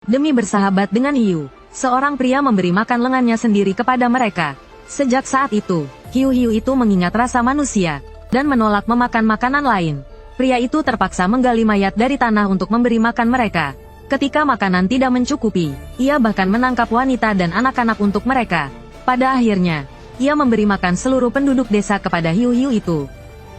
Demi bersahabat dengan hiu, seorang pria memberi makan lengannya sendiri kepada mereka. Sejak saat itu, hiu-hiu itu mengingat rasa manusia, dan menolak memakan makanan lain. Pria itu terpaksa menggali mayat dari tanah untuk memberi makan mereka. Ketika makanan tidak mencukupi, ia bahkan menangkap wanita dan anak-anak untuk mereka. Pada akhirnya, ia memberi makan seluruh penduduk desa kepada hiu-hiu itu.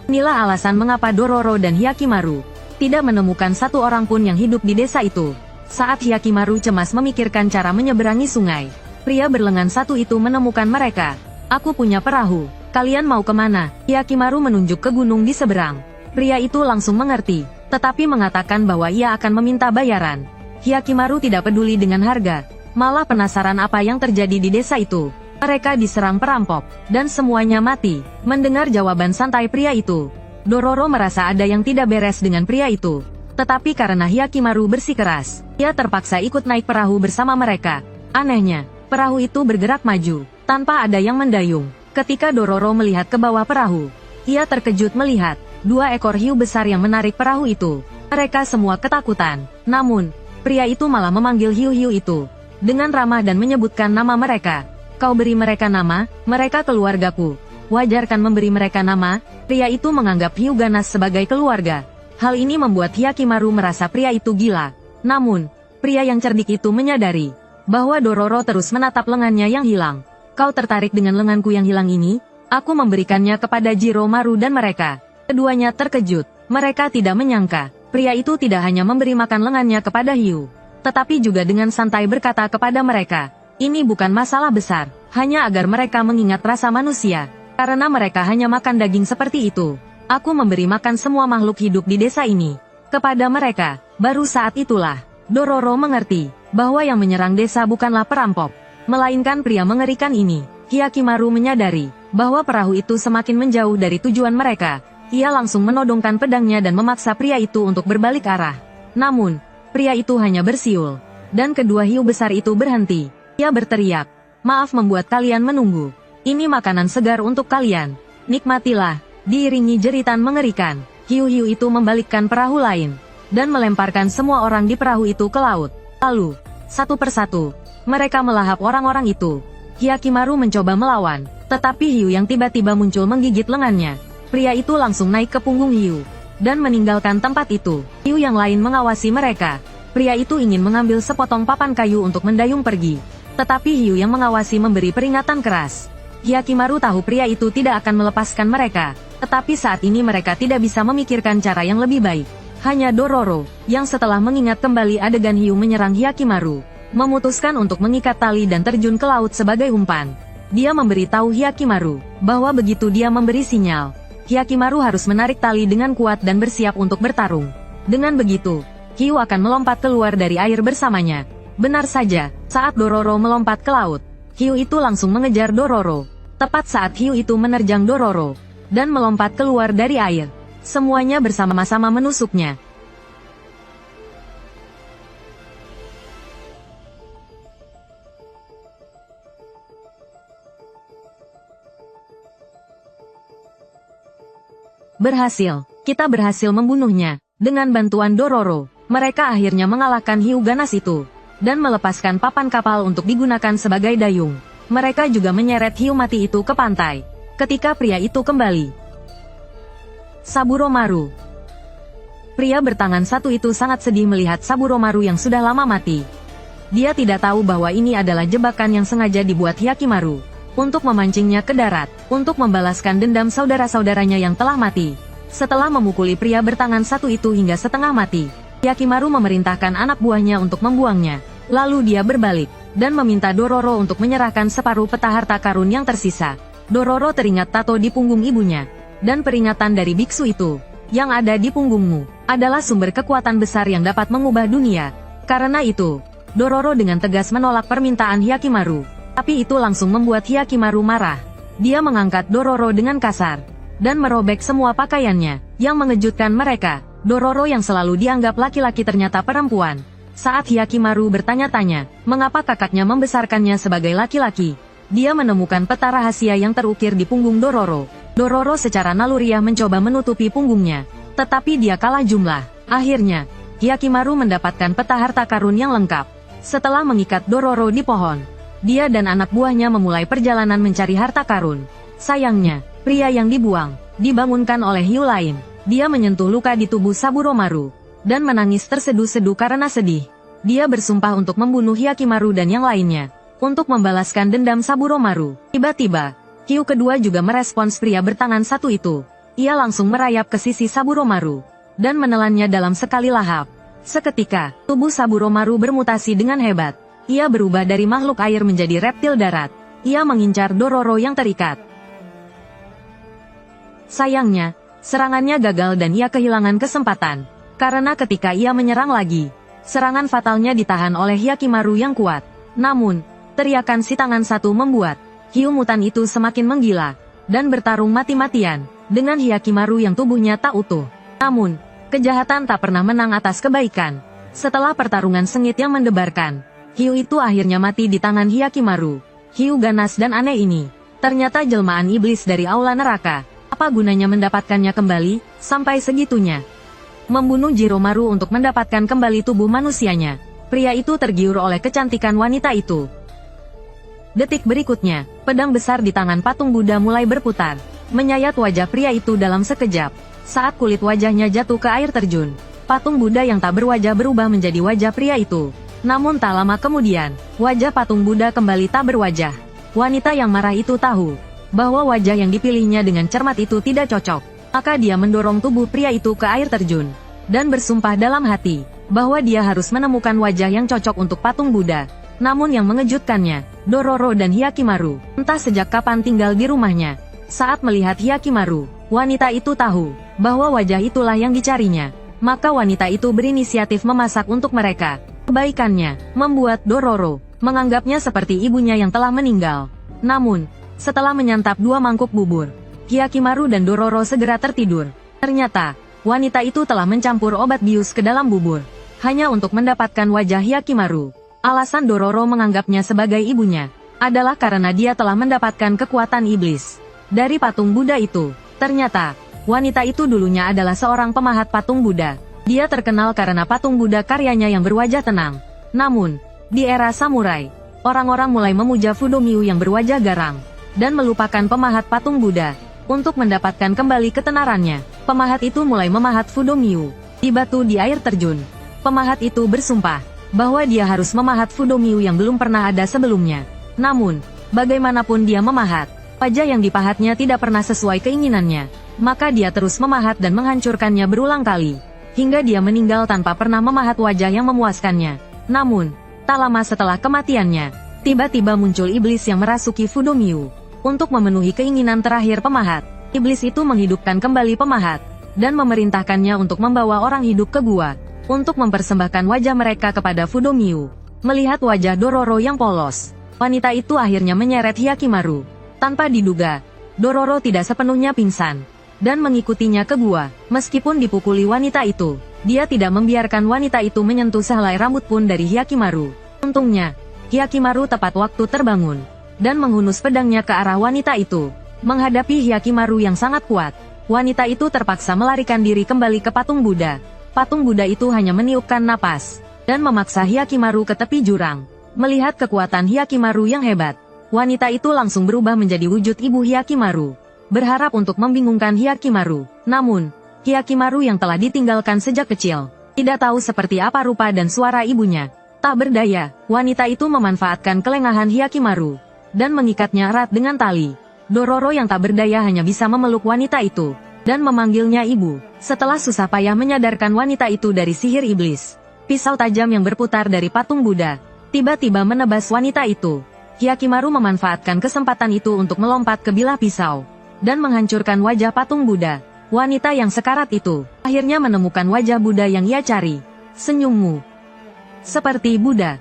Inilah alasan mengapa Dororo dan Hyakimaru tidak menemukan satu orang pun yang hidup di desa itu. Saat Hyakimaru cemas memikirkan cara menyeberangi sungai, pria berlengan satu itu menemukan mereka. Aku punya perahu, kalian mau kemana? Hyakimaru menunjuk ke gunung di seberang. Pria itu langsung mengerti, tetapi mengatakan bahwa ia akan meminta bayaran. Hyakimaru tidak peduli dengan harga, malah penasaran apa yang terjadi di desa itu. Mereka diserang perampok, dan semuanya mati. Mendengar jawaban santai pria itu, Dororo merasa ada yang tidak beres dengan pria itu. Tetapi karena Hyakimaru bersikeras, ia terpaksa ikut naik perahu bersama mereka. Anehnya, perahu itu bergerak maju, tanpa ada yang mendayung. Ketika Dororo melihat ke bawah perahu, ia terkejut melihat 2 ekor hiu besar yang menarik perahu itu. Mereka semua ketakutan. Namun, pria itu malah memanggil hiu-hiu itu dengan ramah dan menyebutkan nama mereka. Kau beri mereka nama, mereka keluargaku. Wajarkan memberi mereka nama. Pria itu menganggap hiu ganas sebagai keluarga. Hal ini membuat Hyakimaru merasa pria itu gila. Namun, pria yang cerdik itu menyadari bahwa Dororo terus menatap lengannya yang hilang. Kau tertarik dengan lenganku yang hilang ini? Aku memberikannya kepada Jiromaru dan mereka. Keduanya terkejut. Mereka tidak menyangka, pria itu tidak hanya memberi makan lengannya kepada hiu, tetapi juga dengan santai berkata kepada mereka, ini bukan masalah besar, hanya agar mereka mengingat rasa manusia. Karena mereka hanya makan daging seperti itu, aku memberi makan semua makhluk hidup di desa ini kepada mereka. Baru saat itulah, Dororo mengerti bahwa yang menyerang desa bukanlah perampok, melainkan pria mengerikan ini. Hyakimaru menyadari bahwa perahu itu semakin menjauh dari tujuan mereka. Ia langsung menodongkan pedangnya dan memaksa pria itu untuk berbalik arah. Namun, pria itu hanya bersiul, dan kedua hiu besar itu berhenti. Ia berteriak, maaf membuat kalian menunggu. Ini makanan segar untuk kalian. Nikmatilah. Diiringi jeritan mengerikan, hiu-hiu itu membalikkan perahu lain, dan melemparkan semua orang di perahu itu ke laut. Lalu, satu persatu, mereka melahap orang-orang itu. Hyakimaru mencoba melawan, tetapi hiu yang tiba-tiba muncul menggigit lengannya. Pria itu langsung naik ke punggung hiu, dan meninggalkan tempat itu. Hiu yang lain mengawasi mereka. Pria itu ingin mengambil sepotong papan kayu untuk mendayung pergi, tetapi hiu yang mengawasi memberi peringatan keras. Hyakimaru tahu pria itu tidak akan melepaskan mereka, tetapi saat ini mereka tidak bisa memikirkan cara yang lebih baik. Hanya Dororo, yang setelah mengingat kembali adegan hiu menyerang Hyakimaru, memutuskan untuk mengikat tali dan terjun ke laut sebagai umpan. Dia memberitahu Hyakimaru bahwa begitu dia memberi sinyal, Hyakimaru harus menarik tali dengan kuat dan bersiap untuk bertarung. Dengan begitu, hiu akan melompat keluar dari air bersamanya. Benar saja, saat Dororo melompat ke laut, hiu itu langsung mengejar Dororo. Tepat saat hiu itu menerjang Dororo dan melompat keluar dari air, semuanya bersama-sama menusuknya. Berhasil, kita berhasil membunuhnya. Dengan bantuan Dororo, mereka akhirnya mengalahkan hiu ganas itu, dan melepaskan papan kapal untuk digunakan sebagai dayung. Mereka juga menyeret hiu mati itu ke pantai. Ketika pria itu kembali, Saburomaru. Pria bertangan satu itu sangat sedih melihat Saburomaru yang sudah lama mati. Dia tidak tahu bahwa ini adalah jebakan yang sengaja dibuat Hyakimaru untuk memancingnya ke darat, untuk membalaskan dendam saudara-saudaranya yang telah mati. Setelah memukuli pria bertangan satu itu hingga setengah mati, Hyakimaru memerintahkan anak buahnya untuk membuangnya. Lalu dia berbalik dan meminta Dororo untuk menyerahkan separuh peta harta karun yang tersisa. Dororo teringat tato di punggung ibunya, dan peringatan dari biksu itu, yang ada di punggungmu, adalah sumber kekuatan besar yang dapat mengubah dunia. Karena itu, Dororo dengan tegas menolak permintaan Hyakimaru. Tapi itu langsung membuat Hyakimaru marah. Dia mengangkat Dororo dengan kasar, dan merobek semua pakaiannya, yang mengejutkan mereka. Dororo yang selalu dianggap laki-laki ternyata perempuan. Saat Hyakimaru bertanya-tanya, mengapa kakaknya membesarkannya sebagai laki-laki, dia menemukan peta rahasia yang terukir di punggung Dororo. Dororo secara naluriah mencoba menutupi punggungnya, tetapi dia kalah jumlah. Akhirnya, Hyakimaru mendapatkan peta harta karun yang lengkap. Setelah mengikat Dororo di pohon, dia dan anak buahnya memulai perjalanan mencari harta karun. Sayangnya, pria yang dibuang, dibangunkan oleh hiu lain. Dia menyentuh luka di tubuh Saburomaru, dan menangis terseduh-seduh karena sedih. Dia bersumpah untuk membunuh Hyakimaru dan yang lainnya, untuk membalaskan dendam Saburomaru. Tiba-tiba, hiu kedua juga merespons pria bertangan satu itu. Ia langsung merayap ke sisi Saburomaru, dan menelannya dalam sekali lahap. Seketika, tubuh Saburomaru bermutasi dengan hebat. Ia berubah dari makhluk air menjadi reptil darat. Ia mengincar Dororo yang terikat. Sayangnya, serangannya gagal dan ia kehilangan kesempatan. Karena ketika ia menyerang lagi, serangan fatalnya ditahan oleh Hyakimaru yang kuat. Namun, teriakan si tangan satu membuat hiu mutan itu semakin menggila, dan bertarung mati-matian dengan Hyakimaru yang tubuhnya tak utuh. Namun, kejahatan tak pernah menang atas kebaikan. Setelah pertarungan sengit yang mendebarkan, hiu itu akhirnya mati di tangan Hyakimaru. Hiu ganas dan aneh ini ternyata jelmaan iblis dari aula neraka. Apa gunanya mendapatkannya kembali, sampai segitunya? Membunuh Jiromaru untuk mendapatkan kembali tubuh manusianya. Pria itu tergiur oleh kecantikan wanita itu. Detik berikutnya, pedang besar di tangan patung Buddha mulai berputar, menyayat wajah pria itu dalam sekejap. Saat kulit wajahnya jatuh ke air terjun, patung Buddha yang tak berwajah berubah menjadi wajah pria itu. Namun tak lama kemudian, wajah patung Buddha kembali tak berwajah. Wanita yang marah itu tahu bahwa wajah yang dipilihnya dengan cermat itu tidak cocok. Maka dia mendorong tubuh pria itu ke air terjun, dan bersumpah dalam hati bahwa dia harus menemukan wajah yang cocok untuk patung Buddha. Namun yang mengejutkannya, Dororo dan Hyakimaru, entah sejak kapan tinggal di rumahnya. Saat melihat Hyakimaru, wanita itu tahu bahwa wajah itulah yang dicarinya. Maka wanita itu berinisiatif memasak untuk mereka. Kebaikannya membuat Dororo menganggapnya seperti ibunya yang telah meninggal. Namun, setelah menyantap 2 mangkuk bubur, Hyakimaru dan Dororo segera tertidur. Ternyata, wanita itu telah mencampur obat bius ke dalam bubur, hanya untuk mendapatkan wajah Hyakimaru. Alasan Dororo menganggapnya sebagai ibunya adalah karena dia telah mendapatkan kekuatan iblis dari patung Buddha itu. Ternyata, wanita itu dulunya adalah seorang pemahat patung Buddha. Dia terkenal karena patung Buddha karyanya yang berwajah tenang. Namun, di era samurai, orang-orang mulai memuja Fudomiu yang berwajah garang, dan melupakan pemahat patung Buddha. Untuk mendapatkan kembali ketenarannya, pemahat itu mulai memahat Fudomiu di batu di air terjun. Pemahat itu bersumpah bahwa dia harus memahat Fudomiu yang belum pernah ada sebelumnya. Namun, bagaimanapun dia memahat, wajah yang dipahatnya tidak pernah sesuai keinginannya. Maka dia terus memahat dan menghancurkannya berulang kali, hingga dia meninggal tanpa pernah memahat wajah yang memuaskannya. Namun, tak lama setelah kematiannya, tiba-tiba muncul iblis yang merasuki Fudomiu. Untuk memenuhi keinginan terakhir pemahat, iblis itu menghidupkan kembali pemahat, dan memerintahkannya untuk membawa orang hidup ke gua, untuk mempersembahkan wajah mereka kepada Fudomiu. Melihat wajah Dororo yang polos, wanita itu akhirnya menyeret Hyakimaru. Tanpa diduga, Dororo tidak sepenuhnya pingsan, dan mengikutinya ke gua. Meskipun dipukuli wanita itu, dia tidak membiarkan wanita itu menyentuh sehelai rambut pun dari Hyakimaru. Untungnya, Hyakimaru tepat waktu terbangun, dan menghunus pedangnya ke arah wanita itu. Menghadapi Hyakimaru yang sangat kuat, wanita itu terpaksa melarikan diri kembali ke patung Buddha. Patung Buddha itu hanya meniupkan napas, dan memaksa Hyakimaru ke tepi jurang. Melihat kekuatan Hyakimaru yang hebat, wanita itu langsung berubah menjadi wujud ibu Hyakimaru, berharap untuk membingungkan Hyakimaru. Namun, Hyakimaru yang telah ditinggalkan sejak kecil, tidak tahu seperti apa rupa dan suara ibunya. Tak berdaya, wanita itu memanfaatkan kelengahan Hyakimaru, dan mengikatnya erat dengan tali. Dororo yang tak berdaya hanya bisa memeluk wanita itu, dan memanggilnya ibu. Setelah susah payah menyadarkan wanita itu dari sihir iblis, pisau tajam yang berputar dari patung Buddha tiba-tiba menebas wanita itu. Hyakimaru memanfaatkan kesempatan itu untuk melompat ke bilah pisau, dan menghancurkan wajah patung Buddha. Wanita yang sekarat itu akhirnya menemukan wajah Buddha yang ia cari. Senyummu seperti Buddha.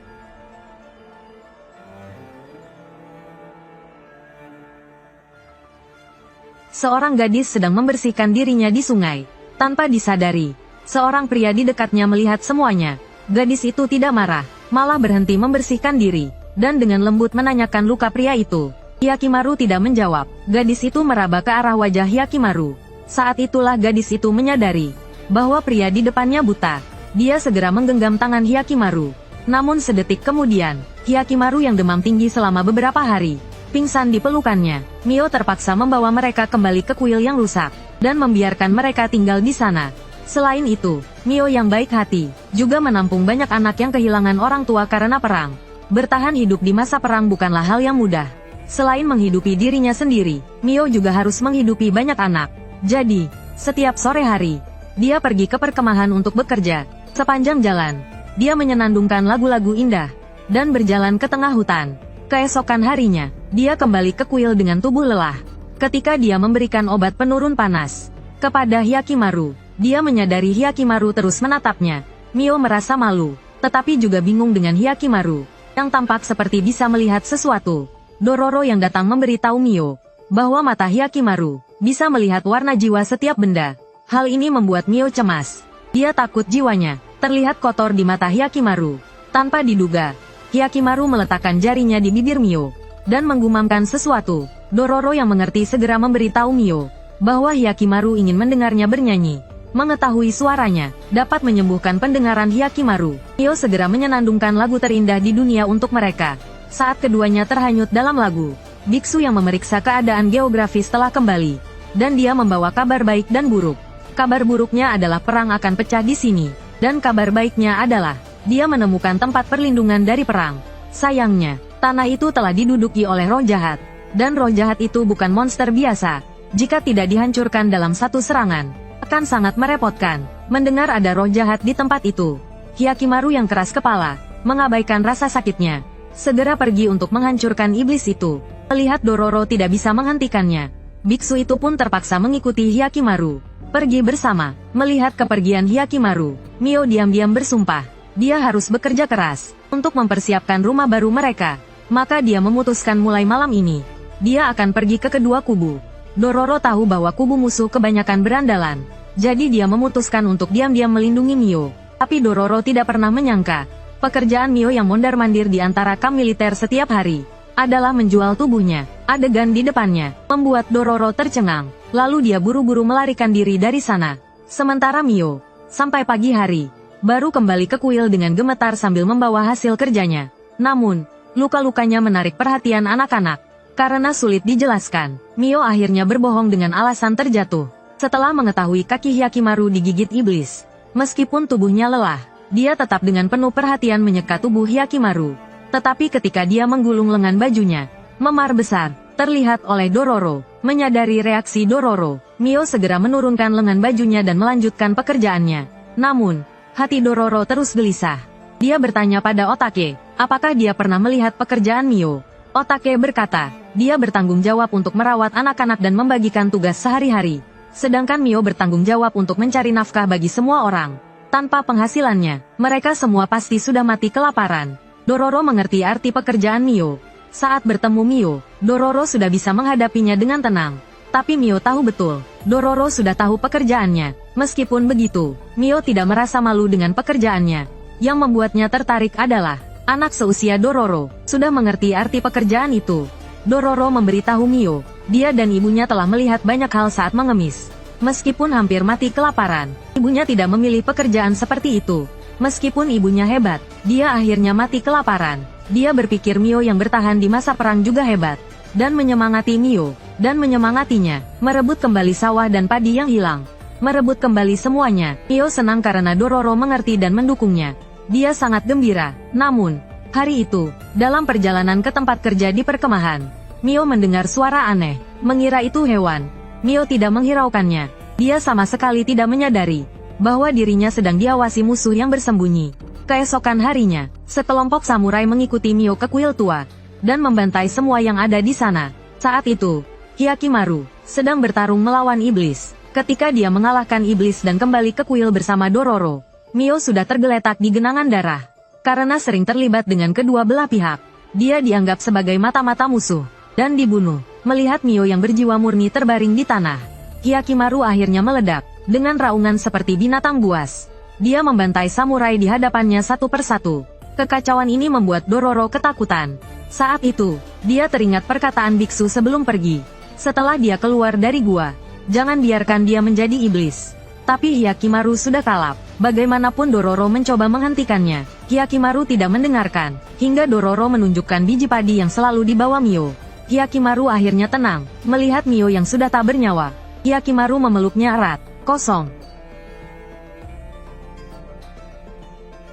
Seorang gadis sedang membersihkan dirinya di sungai. Tanpa disadari, seorang pria di dekatnya melihat semuanya. Gadis itu tidak marah, malah berhenti membersihkan diri, dan dengan lembut menanyakan luka pria itu. Hyakimaru tidak menjawab. Gadis itu meraba ke arah wajah Hyakimaru. Saat itulah gadis itu menyadari bahwa pria di depannya buta. Dia segera menggenggam tangan Hyakimaru, Namun sedetik kemudian, Hyakimaru yang demam tinggi selama beberapa hari, pingsan di pelukannya. Mio terpaksa membawa mereka kembali ke kuil yang rusak, dan membiarkan mereka tinggal di sana. Selain itu, Mio yang baik hati, juga menampung banyak anak yang kehilangan orang tua karena perang. Bertahan hidup di masa perang bukanlah hal yang mudah. Selain menghidupi dirinya sendiri, Mio juga harus menghidupi banyak anak. Jadi, setiap sore hari, dia pergi ke perkemahan untuk bekerja. Sepanjang jalan, dia menyenandungkan lagu-lagu indah, dan berjalan ke tengah hutan. Keesokan harinya, dia kembali ke kuil dengan tubuh lelah. Ketika dia memberikan obat penurun panas kepada Hyakimaru, dia menyadari Hyakimaru terus menatapnya. Mio merasa malu, tetapi juga bingung dengan Hyakimaru, yang tampak seperti bisa melihat sesuatu. Dororo yang datang memberitahu Mio bahwa mata Hyakimaru bisa melihat warna jiwa setiap benda. Hal ini membuat Mio cemas. Dia takut jiwanya terlihat kotor di mata Hyakimaru. Tanpa diduga, Hyakimaru meletakkan jarinya di bibir Mio dan menggumamkan sesuatu. Dororo yang mengerti segera memberitahu Mio bahwa Hyakimaru ingin mendengarnya bernyanyi. Mengetahui suaranya dapat menyembuhkan pendengaran Hyakimaru. Mio segera menyenandungkan lagu terindah di dunia untuk mereka. Saat keduanya terhanyut dalam lagu, biksu yang memeriksa keadaan geografis telah kembali, dan dia membawa kabar baik dan buruk. Kabar buruknya adalah perang akan pecah di sini, dan kabar baiknya adalah dia menemukan tempat perlindungan dari perang. Sayangnya, tanah itu telah diduduki oleh roh jahat, dan roh jahat itu bukan monster biasa. Jika tidak dihancurkan dalam satu serangan, akan sangat merepotkan. Mendengar ada roh jahat di tempat itu, Hyakimaru yang keras kepala mengabaikan rasa sakitnya, segera pergi untuk menghancurkan iblis itu. Melihat Dororo tidak bisa menghentikannya, biksu itu pun terpaksa mengikuti Hyakimaru pergi bersama. Melihat kepergian Hyakimaru, Mio diam-diam bersumpah dia harus bekerja keras untuk mempersiapkan rumah baru mereka. Maka dia memutuskan mulai malam ini dia akan pergi ke kedua kubu. Dororo tahu bahwa kubu musuh kebanyakan berandalan, jadi dia memutuskan untuk diam-diam melindungi Mio. Tapi Dororo tidak pernah menyangka pekerjaan Mio yang mondar-mandir di antara kamp militer setiap hari adalah menjual tubuhnya. Adegan di depannya membuat Dororo tercengang. Lalu dia buru-buru melarikan diri dari sana. Sementara Mio, sampai pagi hari, baru kembali ke kuil dengan gemetar sambil membawa hasil kerjanya. Namun, luka-lukanya menarik perhatian anak-anak. Karena sulit dijelaskan, Mio akhirnya berbohong dengan alasan terjatuh. Setelah mengetahui kaki Hyakimaru digigit iblis, meskipun tubuhnya lelah, dia tetap dengan penuh perhatian menyeka tubuh Hyakimaru. Tetapi ketika dia menggulung lengan bajunya, memar besar terlihat oleh Dororo. Menyadari reaksi Dororo, Mio segera menurunkan lengan bajunya dan melanjutkan pekerjaannya. Namun, hati Dororo terus gelisah. Dia bertanya pada Otake, apakah dia pernah melihat pekerjaan Mio? Otake berkata, dia bertanggung jawab untuk merawat anak-anak dan membagikan tugas sehari-hari. Sedangkan Mio bertanggung jawab untuk mencari nafkah bagi semua orang. Tanpa penghasilannya, mereka semua pasti sudah mati kelaparan. Dororo mengerti arti pekerjaan Mio. Saat bertemu Mio, Dororo sudah bisa menghadapinya dengan tenang. Tapi Mio tahu betul, Dororo sudah tahu pekerjaannya. Meskipun begitu, Mio tidak merasa malu dengan pekerjaannya. Yang membuatnya tertarik adalah, anak seusia Dororo sudah mengerti arti pekerjaan itu. Dororo memberitahu Mio, dia dan ibunya telah melihat banyak hal saat mengemis. Meskipun hampir mati kelaparan, ibunya tidak memilih pekerjaan seperti itu. Meskipun ibunya hebat, dia akhirnya mati kelaparan. Dia berpikir Mio yang bertahan di masa perang juga hebat, dan menyemangati Mio, dan menyemangatinya, merebut kembali sawah dan padi yang hilang. Merebut kembali semuanya. Mio senang karena Dororo mengerti dan mendukungnya. Dia sangat gembira. Namun, hari itu, dalam perjalanan ke tempat kerja di perkemahan, Mio mendengar suara aneh, mengira itu hewan. Mio tidak menghiraukannya. Dia sama sekali tidak menyadari bahwa dirinya sedang diawasi musuh yang bersembunyi. Keesokan harinya, sekelompok samurai mengikuti Mio ke kuil tua, dan membantai semua yang ada di sana. Saat itu, Hyakimaru sedang bertarung melawan iblis. Ketika dia mengalahkan iblis dan kembali ke kuil bersama Dororo, Mio sudah tergeletak di genangan darah. Karena sering terlibat dengan kedua belah pihak, dia dianggap sebagai mata-mata musuh, dan dibunuh. Melihat Mio yang berjiwa murni terbaring di tanah, Hyakimaru akhirnya meledak, dengan raungan seperti binatang buas. Dia membantai samurai di hadapannya satu persatu. Kekacauan ini membuat Dororo ketakutan. Saat itu, dia teringat perkataan biksu sebelum pergi. Setelah dia keluar dari gua, jangan biarkan dia menjadi iblis. Tetapi Hyakimaru sudah kalap. Bagaimanapun Dororo mencoba menghentikannya, Hyakimaru tidak mendengarkan, hingga Dororo menunjukkan biji padi yang selalu dibawa Mio. Hyakimaru akhirnya tenang, melihat Mio yang sudah tak bernyawa. Hyakimaru memeluknya erat. Kosong.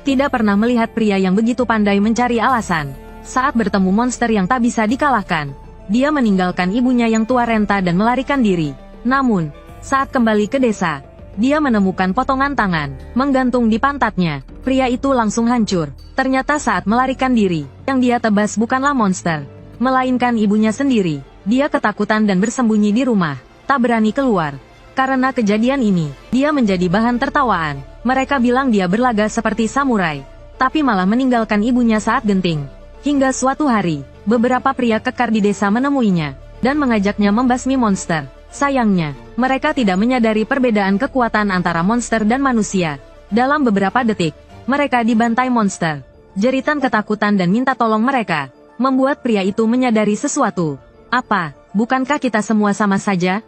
Tidak pernah melihat pria yang begitu pandai mencari alasan. Saat bertemu monster yang tak bisa dikalahkan, dia meninggalkan ibunya yang tua renta dan melarikan diri. Namun, saat kembali ke desa, dia menemukan potongan tangan, menggantung di pantatnya. Pria itu langsung hancur. Ternyata saat melarikan diri, yang dia tebas bukanlah monster, melainkan ibunya sendiri. Dia ketakutan dan bersembunyi di rumah, tak berani keluar. Karena kejadian ini, dia menjadi bahan tertawaan. Mereka bilang dia berlaga seperti samurai, tapi malah meninggalkan ibunya saat genting. Hingga suatu hari, beberapa pria kekar di desa menemuinya, dan mengajaknya membasmi monster. Sayangnya, mereka tidak menyadari perbedaan kekuatan antara monster dan manusia. Dalam beberapa detik, mereka dibantai monster. Jeritan ketakutan dan minta tolong mereka, membuat pria itu menyadari sesuatu. Apa, bukankah kita semua sama saja?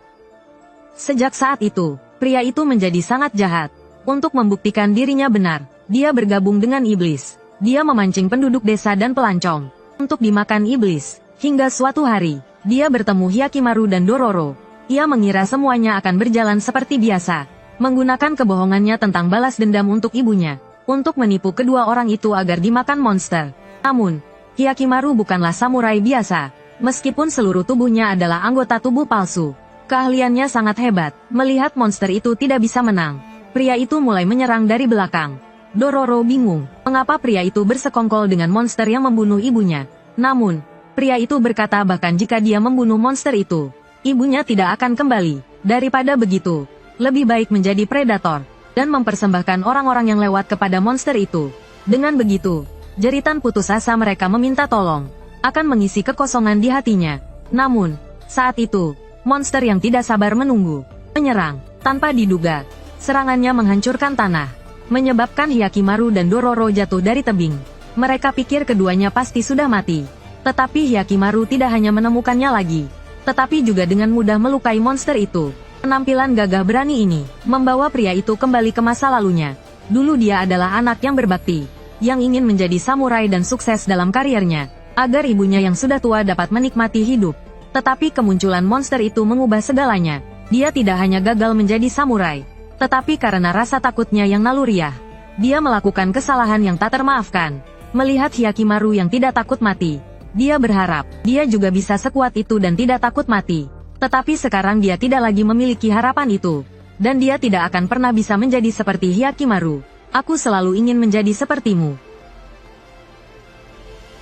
Sejak saat itu, pria itu menjadi sangat jahat. Untuk membuktikan dirinya benar, dia bergabung dengan iblis. Dia memancing penduduk desa dan pelancong untuk dimakan iblis. Hingga suatu hari, dia bertemu Hyakimaru dan Dororo. Ia mengira semuanya akan berjalan seperti biasa, menggunakan kebohongannya tentang balas dendam untuk ibunya, untuk menipu kedua orang itu agar dimakan monster. Namun, Hyakimaru bukanlah samurai biasa. Meskipun seluruh tubuhnya adalah anggota tubuh palsu, keahliannya sangat hebat. Melihat monster itu tidak bisa menang, pria itu mulai menyerang dari belakang. Dororo bingung, mengapa pria itu bersekongkol dengan monster yang membunuh ibunya. Namun, pria itu berkata bahkan jika dia membunuh monster itu, ibunya tidak akan kembali. Daripada begitu, lebih baik menjadi predator, dan mempersembahkan orang-orang yang lewat kepada monster itu. Dengan begitu, jeritan putus asa mereka meminta tolong, akan mengisi kekosongan di hatinya. Namun, saat itu, monster yang tidak sabar menunggu, menyerang, tanpa diduga. Serangannya menghancurkan tanah, menyebabkan Hyakimaru dan Dororo jatuh dari tebing. Mereka pikir keduanya pasti sudah mati. Tetapi Hyakimaru tidak hanya menemukannya lagi, tetapi juga dengan mudah melukai monster itu. Penampilan gagah berani ini, membawa pria itu kembali ke masa lalunya. Dulu dia adalah anak yang berbakti, yang ingin menjadi samurai dan sukses dalam karirnya, agar ibunya yang sudah tua dapat menikmati hidup. Tetapi kemunculan monster itu mengubah segalanya. Dia tidak hanya gagal menjadi samurai, tetapi karena rasa takutnya yang naluriah, dia melakukan kesalahan yang tak termaafkan. Melihat Hyakimaru yang tidak takut mati, dia berharap dia juga bisa sekuat itu dan tidak takut mati. Tetapi sekarang dia tidak lagi memiliki harapan itu, dan dia tidak akan pernah bisa menjadi seperti Hyakimaru. Aku selalu ingin menjadi sepertimu.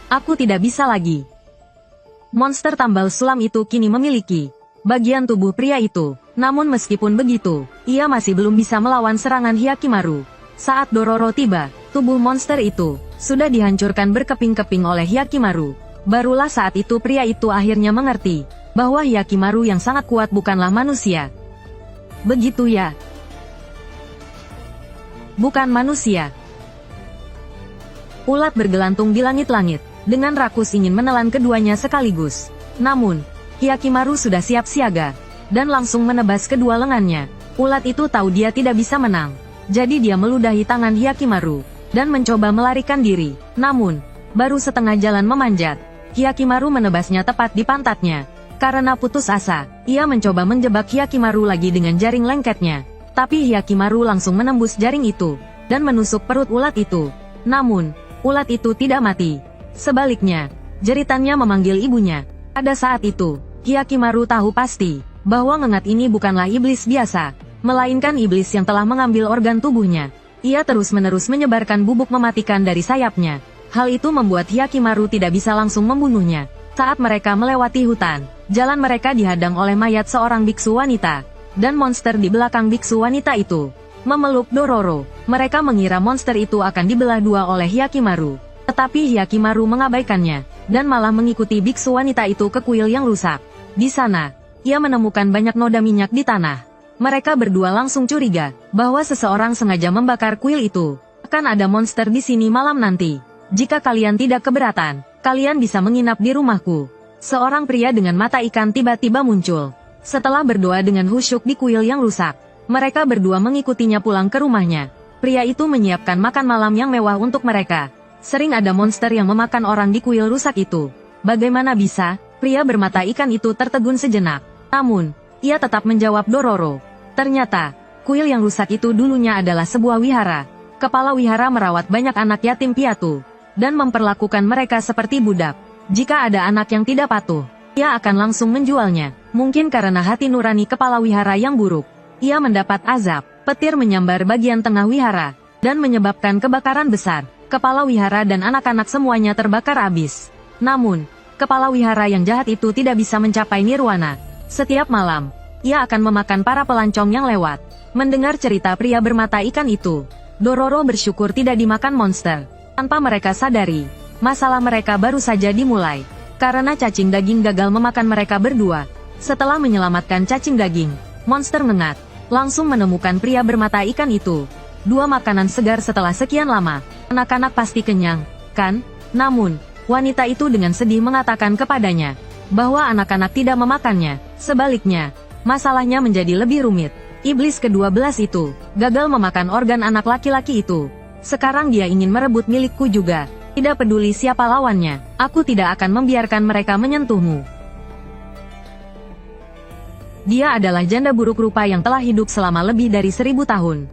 Aku tidak bisa lagi. Monster tambal sulam itu kini memiliki bagian tubuh pria itu. Namun meskipun begitu, ia masih belum bisa melawan serangan Hyakimaru. Saat Dororo tiba, tubuh monster itu sudah dihancurkan berkeping-keping oleh Hyakimaru. Barulah saat itu pria itu akhirnya mengerti bahwa Hyakimaru yang sangat kuat bukanlah manusia. Begitu ya? Bukan manusia. Ulat bergelantung di langit-langit, dengan rakus ingin menelan keduanya sekaligus. Namun, Hyakimaru sudah siap siaga, dan langsung menebas kedua lengannya. Ulat itu tahu dia tidak bisa menang, jadi dia meludahi tangan Hyakimaru, dan mencoba melarikan diri. Namun, baru setengah jalan memanjat, Hyakimaru menebasnya tepat di pantatnya. Karena putus asa, ia mencoba menjebak Hyakimaru lagi dengan jaring lengketnya. Tapi Hyakimaru langsung menembus jaring itu, dan menusuk perut ulat itu. Namun, ulat itu tidak mati. Sebaliknya, jeritannya memanggil ibunya. Pada saat itu, Hyakimaru tahu pasti bahwa ngengat ini bukanlah iblis biasa, melainkan iblis yang telah mengambil organ tubuhnya. Ia terus-menerus menyebarkan bubuk mematikan dari sayapnya. Hal itu membuat Hyakimaru tidak bisa langsung membunuhnya. Saat mereka melewati hutan, jalan mereka dihadang oleh mayat seorang biksu wanita, dan monster di belakang biksu wanita itu memeluk Dororo. Mereka mengira monster itu akan dibelah dua oleh Hyakimaru, tetapi Hyakimaru mengabaikannya, dan malah mengikuti biksu wanita itu ke kuil yang rusak. Di sana, ia menemukan banyak noda minyak di tanah. Mereka berdua langsung curiga bahwa seseorang sengaja membakar kuil itu. Akan ada monster di sini malam nanti. Jika kalian tidak keberatan, kalian bisa menginap di rumahku. Seorang pria dengan mata ikan tiba-tiba muncul. Setelah berdoa dengan khusyuk di kuil yang rusak, Mereka berdua mengikutinya pulang ke rumahnya. Pria itu menyiapkan makan malam yang mewah untuk mereka. Sering ada monster yang memakan orang di kuil rusak itu. Bagaimana bisa? Pria bermata ikan itu tertegun sejenak. Namun, ia tetap menjawab Dororo. Ternyata, kuil yang rusak itu dulunya adalah sebuah wihara. Kepala wihara merawat banyak anak yatim piatu, dan memperlakukan mereka seperti budak. Jika ada anak yang tidak patuh, ia akan langsung menjualnya. Mungkin karena hati nurani kepala wihara yang buruk, ia mendapat azab. Petir menyambar bagian tengah wihara, dan menyebabkan kebakaran besar. Kepala wihara dan anak-anak semuanya terbakar habis. Namun, kepala wihara yang jahat itu tidak bisa mencapai nirwana. Setiap malam, ia akan memakan para pelancong yang lewat. Mendengar cerita pria bermata ikan itu, Dororo bersyukur tidak dimakan monster. Tanpa mereka sadari, masalah mereka baru saja dimulai. Karena cacing daging gagal memakan mereka berdua. Setelah menyelamatkan cacing daging, monster mengat. Langsung menemukan pria bermata ikan itu. Dua makanan segar setelah sekian lama. Anak-anak pasti kenyang, kan? Namun, wanita itu dengan sedih mengatakan kepadanya bahwa anak-anak tidak memakannya. Sebaliknya, masalahnya menjadi lebih rumit. Iblis ke-12 itu gagal memakan organ anak laki-laki itu. Sekarang dia ingin merebut milikku juga. Tidak peduli siapa lawannya, aku tidak akan membiarkan mereka menyentuhmu. Dia adalah janda buruk rupa yang telah hidup selama lebih dari 1000 tahun.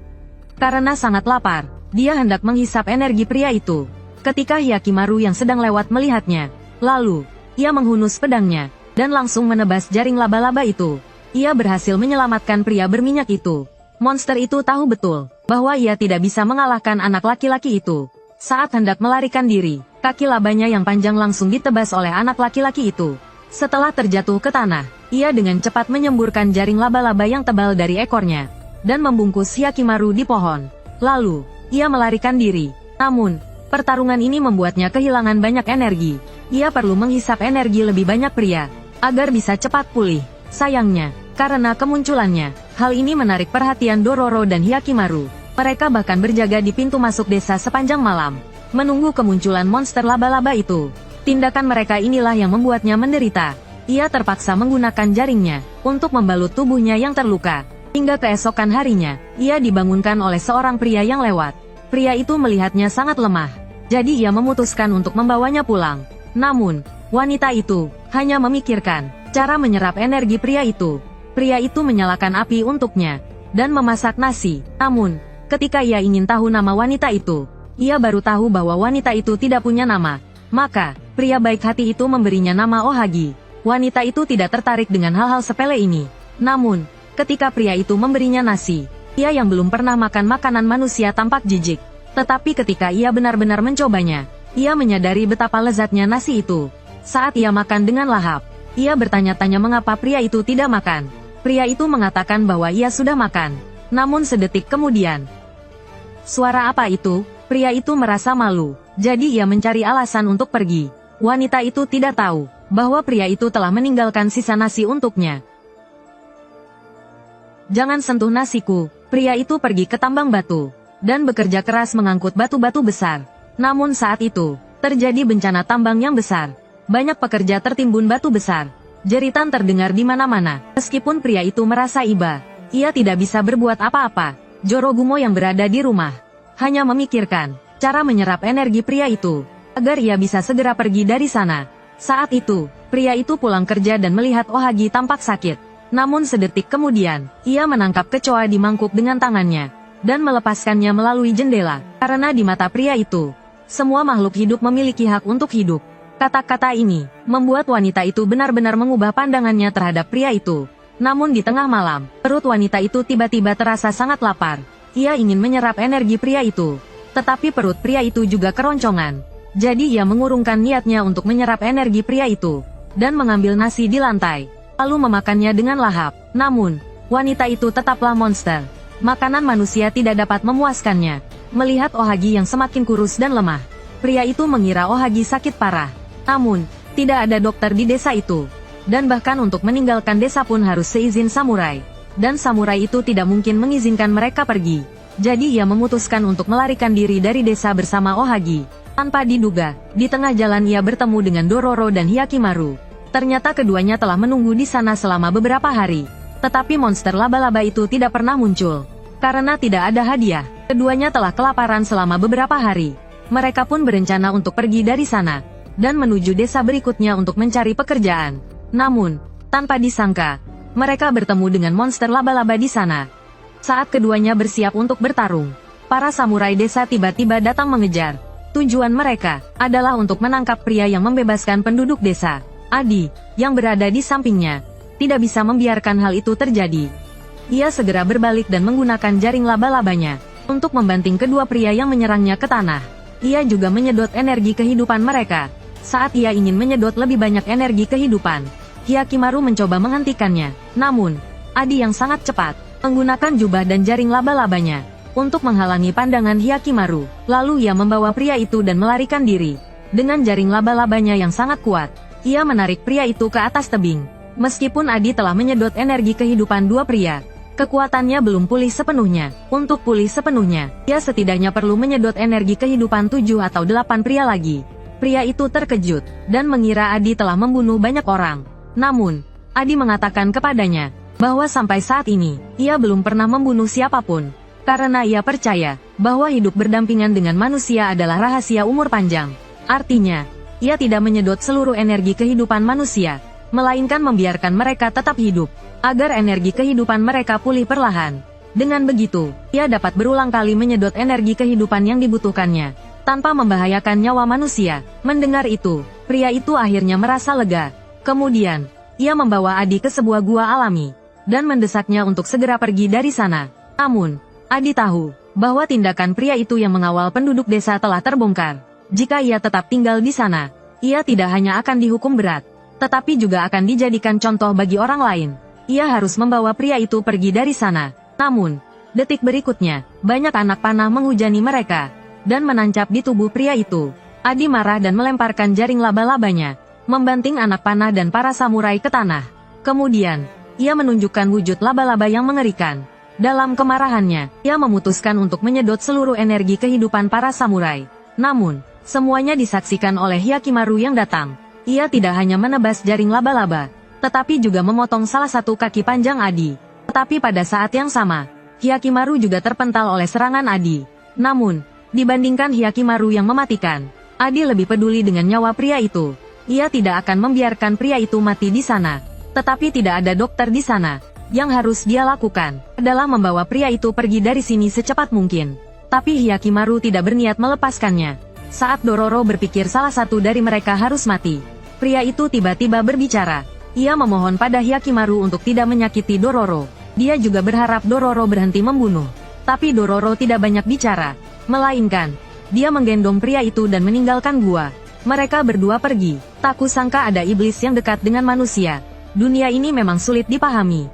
Karena sangat lapar, dia hendak menghisap energi pria itu. Ketika Hyakimaru yang sedang lewat melihatnya, lalu, ia menghunus pedangnya, dan langsung menebas jaring laba-laba itu. Ia berhasil menyelamatkan pria berminyak itu. Monster itu tahu betul, bahwa ia tidak bisa mengalahkan anak laki-laki itu. Saat hendak melarikan diri, kaki labanya yang panjang langsung ditebas oleh anak laki-laki itu. Setelah terjatuh ke tanah, ia dengan cepat menyemburkan jaring laba-laba yang tebal dari ekornya, dan membungkus Hyakimaru di pohon. Lalu, ia melarikan diri. Namun, pertarungan ini membuatnya kehilangan banyak energi. Ia perlu menghisap energi lebih banyak pria, agar bisa cepat pulih. Sayangnya, karena kemunculannya, hal ini menarik perhatian Dororo dan Hyakimaru. Mereka bahkan berjaga di pintu masuk desa sepanjang malam, menunggu kemunculan monster laba-laba itu. Tindakan mereka inilah yang membuatnya menderita. Ia terpaksa menggunakan jaringnya untuk membalut tubuhnya yang terluka. Hingga keesokan harinya, ia dibangunkan oleh seorang pria yang lewat. Pria itu melihatnya sangat lemah, jadi ia memutuskan untuk membawanya pulang. Namun, wanita itu hanya memikirkan cara menyerap energi pria itu. Pria itu menyalakan api untuknya dan memasak nasi. Namun, ketika ia ingin tahu nama wanita itu, ia baru tahu bahwa wanita itu tidak punya nama. Maka, pria baik hati itu memberinya nama Ohagi. Wanita itu tidak tertarik dengan hal-hal sepele ini. Namun, ketika pria itu memberinya nasi, ia yang belum pernah makan makanan manusia tampak jijik. Tetapi ketika ia benar-benar mencobanya, ia menyadari betapa lezatnya nasi itu. Saat ia makan dengan lahap, ia bertanya-tanya mengapa pria itu tidak makan. Pria itu mengatakan bahwa ia sudah makan. Namun sedetik kemudian, suara apa itu? Pria itu merasa malu, jadi ia mencari alasan untuk pergi. Wanita itu tidak tahu bahwa pria itu telah meninggalkan sisa nasi untuknya. Jangan sentuh nasiku. Pria itu pergi ke tambang batu dan bekerja keras mengangkut batu-batu besar. Namun saat itu, terjadi bencana tambang yang besar. Banyak pekerja tertimbun batu besar. Jeritan terdengar di mana-mana. Meskipun pria itu merasa iba, ia tidak bisa berbuat apa-apa. Jorogumo yang berada di rumah hanya memikirkan cara menyerap energi pria itu, agar ia bisa segera pergi dari sana. Saat itu, pria itu pulang kerja dan melihat Ohagi tampak sakit. Namun sedetik kemudian, ia menangkap kecoa di mangkuk dengan tangannya, dan melepaskannya melalui jendela. Karena di mata pria itu, semua makhluk hidup memiliki hak untuk hidup. Kata-kata ini, membuat wanita itu benar-benar mengubah pandangannya terhadap pria itu. Namun di tengah malam, perut wanita itu tiba-tiba terasa sangat lapar. Ia ingin menyerap energi pria itu. Tetapi perut pria itu juga keroncongan. Jadi ia mengurungkan niatnya untuk menyerap energi pria itu, dan mengambil nasi di lantai, lalu memakannya dengan lahap. Namun, wanita itu tetaplah monster. Makanan manusia tidak dapat memuaskannya. Melihat Ohagi yang semakin kurus dan lemah, pria itu mengira Ohagi sakit parah. Namun, tidak ada dokter di desa itu. Dan bahkan untuk meninggalkan desa pun harus seizin samurai. Dan samurai itu tidak mungkin mengizinkan mereka pergi. Jadi ia memutuskan untuk melarikan diri dari desa bersama Ohagi. Tanpa diduga, di tengah jalan ia bertemu dengan Dororo dan Hyakimaru. Ternyata keduanya telah menunggu di sana selama beberapa hari. Tetapi monster laba-laba itu tidak pernah muncul. Karena tidak ada hadiah, keduanya telah kelaparan selama beberapa hari. Mereka pun berencana untuk pergi dari sana, dan menuju desa berikutnya untuk mencari pekerjaan. Namun, tanpa disangka, mereka bertemu dengan monster laba-laba di sana. Saat keduanya bersiap untuk bertarung, para samurai desa tiba-tiba datang mengejar. Tujuan mereka adalah untuk menangkap pria yang membebaskan penduduk desa. Adi, yang berada di sampingnya, tidak bisa membiarkan hal itu terjadi. Ia segera berbalik dan menggunakan jaring laba-labanya untuk membanting kedua pria yang menyerangnya ke tanah. Ia juga menyedot energi kehidupan mereka. Saat ia ingin menyedot lebih banyak energi kehidupan, Hyakimaru mencoba menghentikannya. Namun, Adi yang sangat cepat menggunakan jubah dan jaring laba-labanya untuk menghalangi pandangan Hyakimaru. Lalu ia membawa pria itu dan melarikan diri. Dengan jaring laba-labanya yang sangat kuat, ia menarik pria itu ke atas tebing. Meskipun Adi telah menyedot energi kehidupan dua pria, kekuatannya belum pulih sepenuhnya. Untuk pulih sepenuhnya, ia setidaknya perlu menyedot energi kehidupan 7 atau 8 pria lagi. Pria itu terkejut, dan mengira Adi telah membunuh banyak orang. Namun, Adi mengatakan kepadanya, bahwa sampai saat ini, ia belum pernah membunuh siapapun. Karena ia percaya, bahwa hidup berdampingan dengan manusia adalah rahasia umur panjang. Artinya, ia tidak menyedot seluruh energi kehidupan manusia, melainkan membiarkan mereka tetap hidup, agar energi kehidupan mereka pulih perlahan. Dengan begitu, ia dapat berulang kali menyedot energi kehidupan yang dibutuhkannya, tanpa membahayakan nyawa manusia. Mendengar itu, pria itu akhirnya merasa lega. Kemudian, ia membawa Adi ke sebuah gua alami, dan mendesaknya untuk segera pergi dari sana. Namun, Adi tahu, bahwa tindakan pria itu yang mengawal penduduk desa telah terbongkar. Jika ia tetap tinggal di sana, ia tidak hanya akan dihukum berat, tetapi juga akan dijadikan contoh bagi orang lain. Ia harus membawa pria itu pergi dari sana. Namun, detik berikutnya, banyak anak panah menghujani mereka, dan menancap di tubuh pria itu. Adi marah dan melemparkan jaring laba-labanya, membanting anak panah dan para samurai ke tanah. Kemudian, ia menunjukkan wujud laba-laba yang mengerikan. Dalam kemarahannya, ia memutuskan untuk menyedot seluruh energi kehidupan para samurai. Namun, semuanya disaksikan oleh Hyakimaru yang datang. Ia tidak hanya menebas jaring laba-laba, tetapi juga memotong salah satu kaki panjang Adi. Tetapi pada saat yang sama, Hyakimaru juga terpental oleh serangan Adi. Namun, dibandingkan Hyakimaru yang mematikan, Adi lebih peduli dengan nyawa pria itu. Ia tidak akan membiarkan pria itu mati di sana. Tetapi tidak ada dokter di sana. Yang harus dia lakukan adalah membawa pria itu pergi dari sini secepat mungkin. Tapi Hyakimaru tidak berniat melepaskannya. Saat Dororo berpikir salah satu dari mereka harus mati, pria itu tiba-tiba berbicara. Ia memohon pada Hyakimaru untuk tidak menyakiti Dororo. Dia juga berharap Dororo berhenti membunuh. Tapi Dororo tidak banyak bicara, melainkan dia menggendong pria itu dan meninggalkan gua. Mereka berdua pergi. Tak kusangka ada iblis yang dekat dengan manusia. Dunia ini memang sulit dipahami.